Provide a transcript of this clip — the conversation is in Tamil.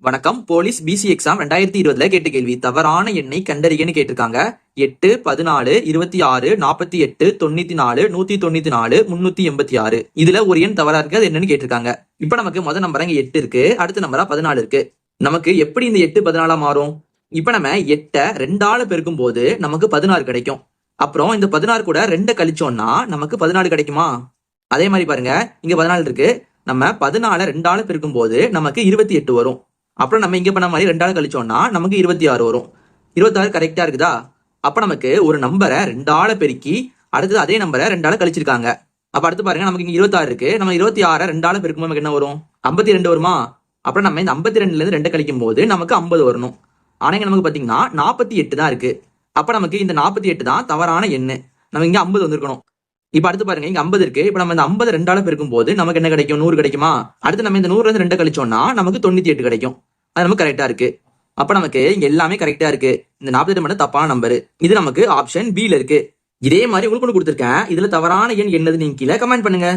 வணக்கம். போலீஸ் பிசி எக்ஸாம் 2020 கேட்ட கேள்வி. தவறான எண்ணை கண்டறியன்னு கேட்டிருக்காங்க. 8, 14, 26, 48, 94, 194, 386. இதுல ஒரு எண் தவறா இருக்கு, அது என்னன்னு கேட்டிருக்காங்க. இப்ப நமக்கு முதல் நம்பரா இங்க 8 இருக்கு, அடுத்த நம்பரா 14 இருக்கு. நமக்கு எப்படி இந்த 8 14 மாறும்? இப்ப நம்ம 8 2ஆல பெருக்கும் போது நமக்கு 16 கிடைக்கும். அப்புறம் இந்த 16 கூட 2 கழிச்சோம்னா நமக்கு 14 கிடைக்குமா? அதே மாதிரி பாருங்க, இங்க 14 இருக்கு. நம்ம 14 2ஆல பெருக்கும் போது நமக்கு 28 வரும். அப்புறம் நம்ம இங்க பண்ண மாதிரி 2ஆல கழிச்சோம்னா நமக்கு 26 வரும். 26 கரெக்டா இருக்குதா? அப்ப நமக்கு ஒரு நம்பரை 2ஆல பெருக்கி அடுத்தது அதே நம்பரை 2ஆல கழிச்சிருக்காங்க. அப்ப அடுத்து பாருங்க, நமக்கு இங்க 26 இருக்கு. நம்ம 26 2ஆல பெருக்கும் நமக்கு என்ன வரும்? 52 வருமா? அப்புறம் நம்ம இந்த 52ல இருந்து 2 கழிக்கும் போது நமக்கு 50 வரணும். ஆனா இங்க நமக்கு பாத்தீங்கன்னா 48 தான் இருக்கு. அப்ப நமக்கு இந்த 48 தான் தவறான எண்ணு. நம்ம இங்க 50 வந்திருக்கணும். இப்ப அடுத்து பாருங்க, இங்க 50 இருக்கு. இப்ப நம்ம இந்த 50 2ஆல பெருக்கும் போது நமக்கு என்ன கிடைக்கும்? 100 கிடைக்குமா? அடுத்து நம்ம இந்த 100ல இருந்து 2 கழிச்சோம்னா நமக்கு 98 கிடைக்கும். அது நமக்கு கரெக்டா இருக்கு. அப்ப நமக்கு இங்க எல்லாமே கரெக்டா இருக்கு. இந்த 48 மட்டும் தப்பான நம்பர். இது நமக்கு ஆப்ஷன் B ல இருக்கு. இதே மாதிரி உங்களுக்கு கொடுத்திருக்கேன். இதுல தவறான எண் என்னது நீங்க கீழே கமெண்ட் பண்ணுங்க.